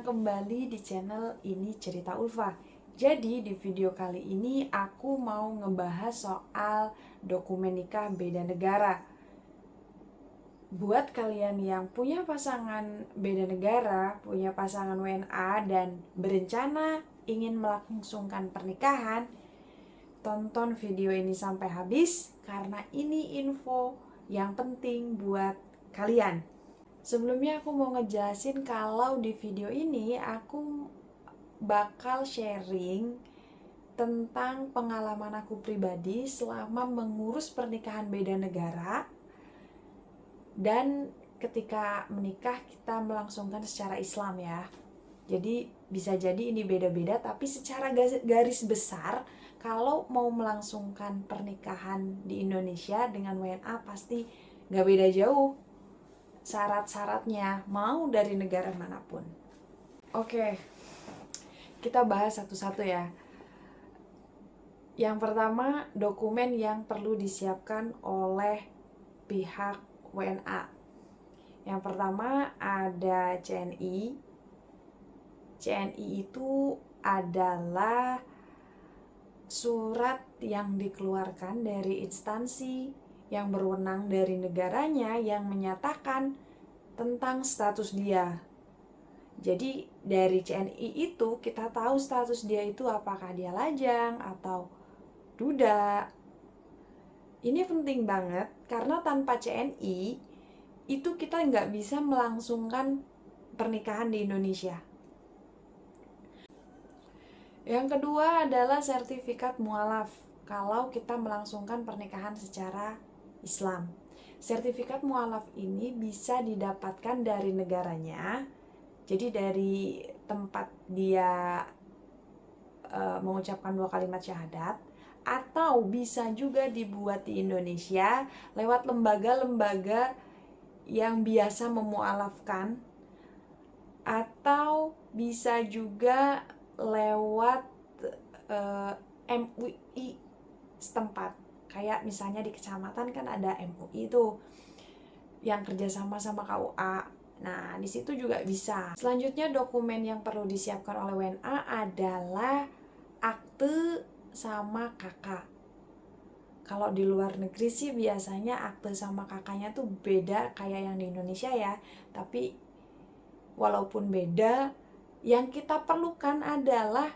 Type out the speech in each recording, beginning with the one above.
datang kembali di channel Ini Cerita Ulfa. Jadi di video kali ini aku mau ngebahas soal dokumen nikah beda negara. Buat kalian yang punya pasangan beda negara, punya pasangan WNA dan berencana ingin melangsungkan pernikahan, tonton video ini sampai habis karena ini info yang penting buat kalian. Sebelumnya aku mau ngejelasin kalau di video ini aku bakal sharing tentang pengalaman aku pribadi selama mengurus pernikahan beda negara, dan ketika menikah kita melangsungkan secara Islam ya. Jadi bisa jadi ini beda-beda, tapi secara garis besar kalau mau melangsungkan pernikahan di Indonesia dengan WNA pasti gak beda jauh syarat-syaratnya, mau dari negara manapun. Oke, kita bahas satu-satu ya. Yang pertama, dokumen yang perlu disiapkan oleh pihak WNA. Yang pertama ada CNI. CNI itu adalah surat yang dikeluarkan dari instansi yang berwenang dari negaranya yang menyatakan tentang status dia. Jadi dari CNI itu kita tahu status dia itu apakah dia lajang atau duda. Ini penting banget karena tanpa CNI itu kita nggak bisa melangsungkan pernikahan di Indonesia. Yang kedua adalah sertifikat mualaf kalau kita melangsungkan pernikahan secara Islam. Sertifikat mualaf ini bisa didapatkan dari negaranya, jadi dari tempat dia mengucapkan 2 kalimat syahadat, atau bisa juga dibuat di Indonesia lewat lembaga-lembaga yang biasa memualafkan, atau bisa juga lewat MUI setempat. Kayak misalnya di kecamatan kan ada MUI itu yang kerjasama sama KUA. Nah, di situ juga bisa. Selanjutnya dokumen yang perlu disiapkan oleh WNA adalah akte sama kakak. Kalau di luar negeri sih biasanya akte sama kakaknya tuh beda kayak yang di Indonesia ya. Tapi walaupun beda, yang kita perlukan adalah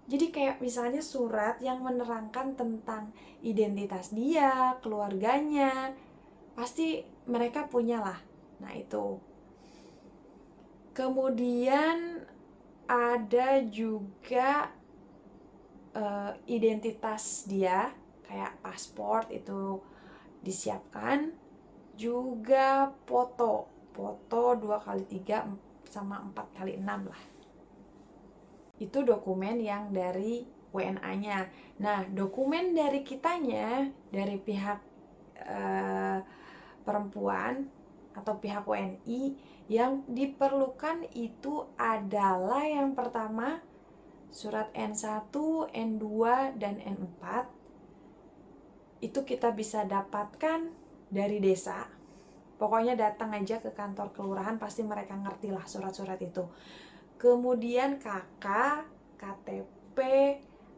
jadi kayak misalnya surat yang menerangkan tentang identitas dia, keluarganya, pasti mereka punya lah. Nah itu. Kemudian ada juga identitas dia, kayak paspor itu disiapkan. Juga foto 2x3 sama 4x6 lah. Itu dokumen yang dari WNA-nya. Nah, dokumen dari kitanya, dari pihak perempuan atau pihak WNI, yang diperlukan itu adalah yang pertama surat N1, N2, dan N4. Itu kita bisa dapatkan dari desa. Pokoknya datang aja ke kantor kelurahan, pasti mereka ngerti lah surat-surat itu. Kemudian KK, KTP,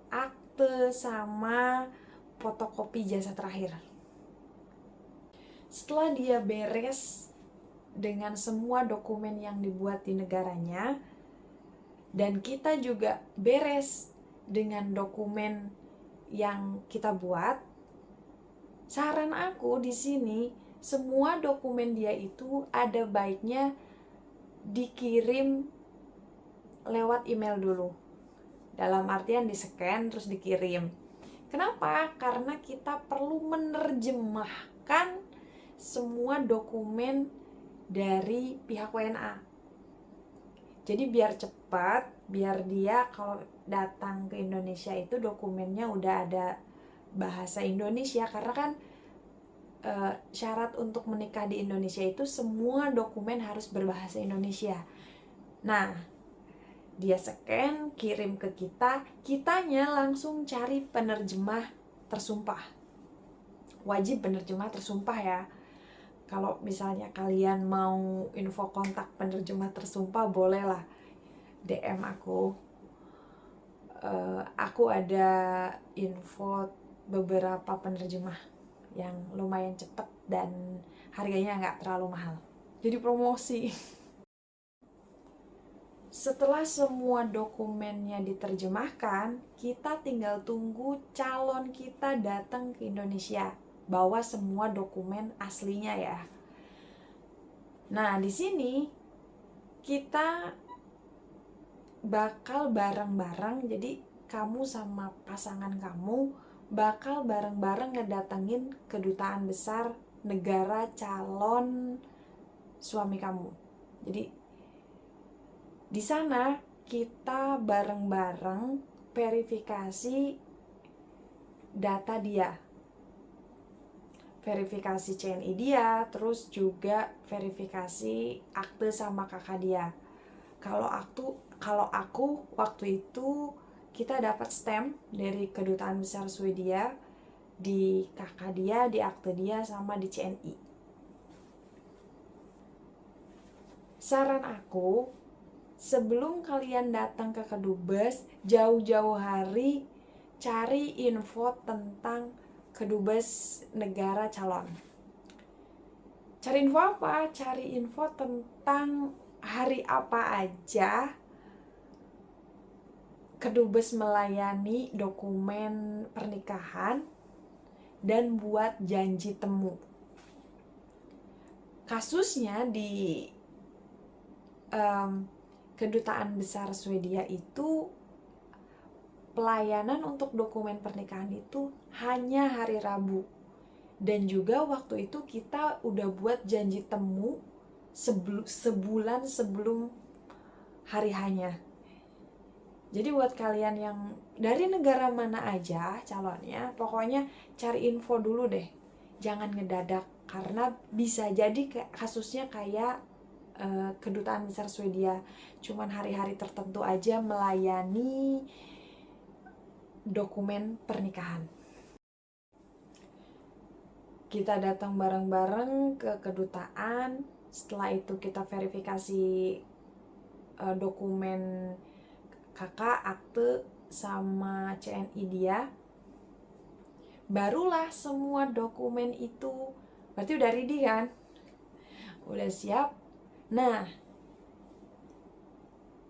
akte, sama fotokopi jasa terakhir. Setelah dia beres dengan semua dokumen yang dibuat di negaranya, dan kita juga beres dengan dokumen yang kita buat, saran aku di sini semua dokumen dia itu ada baiknya dikirim lewat email dulu. Dalam artian di-scan terus dikirim. Kenapa? Karena kita perlu menerjemahkan semua dokumen dari pihak WNA. Jadi biar cepat, biar dia kalau datang ke Indonesia itu dokumennya udah ada bahasa Indonesia, karena kan syarat untuk menikah di Indonesia itu semua dokumen harus berbahasa Indonesia. Nah, dia scan, kirim ke kita, kitanya langsung cari penerjemah tersumpah. Wajib penerjemah tersumpah ya. Kalau misalnya kalian mau info kontak penerjemah tersumpah, boleh lah. DM aku ada info beberapa penerjemah yang lumayan cepet dan harganya nggak terlalu mahal. Jadi promosi. Setelah semua dokumennya diterjemahkan, kita tinggal tunggu calon kita datang ke Indonesia. Bawa semua dokumen aslinya ya. Nah, di sini kita bakal bareng-bareng, jadi kamu sama pasangan kamu bakal bareng-bareng ngedatengin kedutaan besar negara calon suami kamu. Jadi di sana kita bareng-bareng verifikasi data dia, verifikasi CNI dia, terus juga verifikasi akte sama kakak dia. Kalau aku waktu itu kita dapat stamp dari kedutaan besar Swedia di kakak dia, di akte dia, sama di CNI. Saran aku, sebelum kalian datang ke kedubes, jauh-jauh hari cari info tentang kedubes negara calon. Cari info apa? Cari info tentang hari apa aja kedubes melayani dokumen pernikahan dan buat janji temu. Kasusnya di kedutaan besar Swedia itu pelayanan untuk dokumen pernikahan itu hanya hari Rabu, dan juga waktu itu kita udah buat janji temu sebulan sebelum hari hanya. Jadi buat kalian yang dari negara mana aja calonnya, pokoknya cari info dulu deh, jangan ngedadak, karena bisa jadi kasusnya kayak kedutaan besar Swedia, cuman hari-hari tertentu aja melayani dokumen pernikahan. Kita datang bareng-bareng ke kedutaan, setelah itu kita verifikasi dokumen kakak, akte, sama CNI dia. Barulah semua dokumen itu berarti udah ready kan? Udah siap. Nah,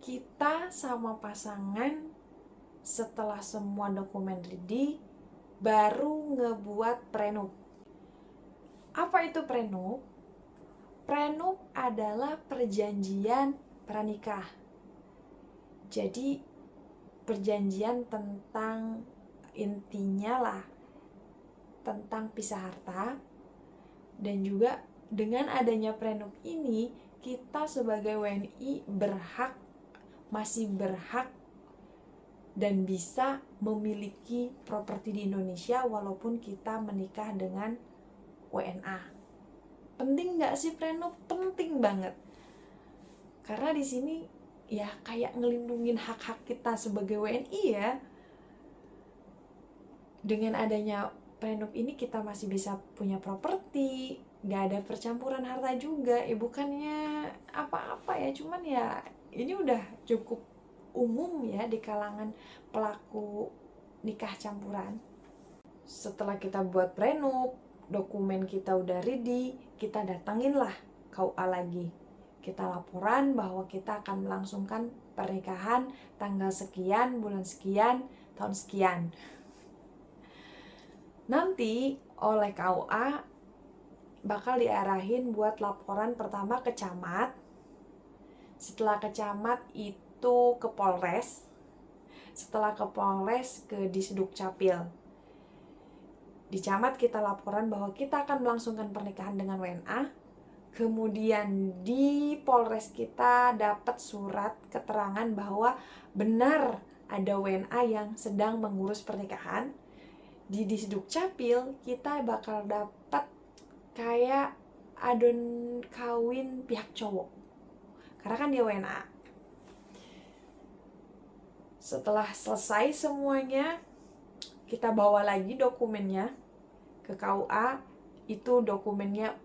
kita sama pasangan setelah semua dokumen ready baru ngebuat prenup. Apa itu prenup? Prenup adalah perjanjian pranikah. Jadi perjanjian tentang, intinya lah, tentang pisah harta. Dan juga dengan adanya prenup ini, kita sebagai WNI masih berhak dan bisa memiliki properti di Indonesia walaupun kita menikah dengan WNA. Penting nggak sih prenup? Penting banget. Karena di sini ya kayak ngelindungin hak-hak kita sebagai WNI ya. Dengan adanya prenup ini kita masih bisa punya properti, nggak ada percampuran harta juga. Bukannya apa-apa ya, cuman ya ini udah cukup umum ya di kalangan pelaku nikah campuran. Setelah kita buat prenup, dokumen kita udah ready, kita datangin lah KUA lagi. Kita laporan bahwa kita akan melangsungkan pernikahan tanggal sekian, bulan sekian, tahun sekian. Nanti oleh KUA bakal diarahin buat laporan pertama ke camat. Setelah ke camat itu ke Polres. Setelah ke Polres ke Disduk Capil. Di camat kita laporan bahwa kita akan melangsungkan pernikahan dengan WNA. Kemudian di Polres kita dapat surat keterangan bahwa benar ada WNA yang sedang mengurus pernikahan. Di Disduk Capil kita bakal dapat kayak adon kawin pihak cowok, karena kan dia WNA. Setelah selesai semuanya, kita bawa lagi dokumennya ke KUA. Itu dokumennya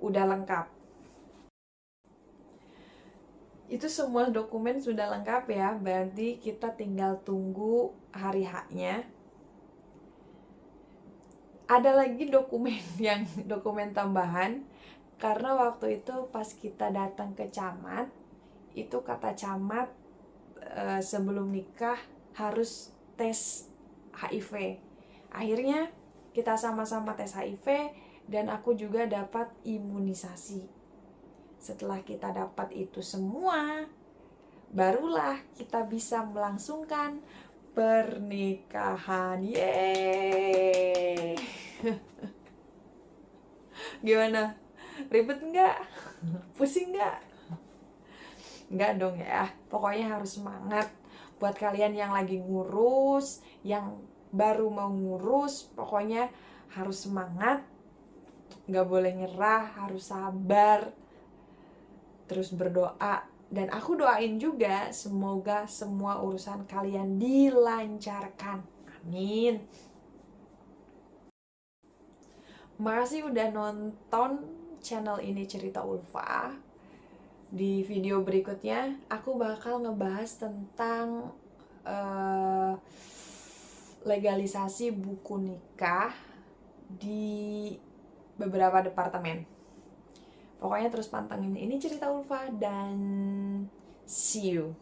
udah lengkap. Itu semua dokumen sudah lengkap ya, berarti kita tinggal tunggu hari H-nya. Ada lagi dokumen yang dokumen tambahan, karena waktu itu pas kita datang ke camat, itu kata camat sebelum nikah harus tes HIV. Akhirnya kita sama-sama tes HIV dan aku juga dapat imunisasi. Setelah kita dapat itu semua, barulah kita bisa melangsungkan pernikahan. Yeay! Gimana? Ribet nggak? Pusing nggak? Nggak dong ya. Pokoknya harus semangat. Buat kalian yang lagi ngurus, yang baru mau ngurus, pokoknya harus semangat. Nggak boleh nyerah, harus sabar. Terus berdoa. Dan aku doain juga semoga semua urusan kalian dilancarkan. Amin. Makasih udah nonton channel ini Cerita Ulfa. Di video berikutnya aku bakal ngebahas tentang legalisasi buku nikah di beberapa departemen. Pokoknya terus pantengin ini Cerita Ulfa dan see you.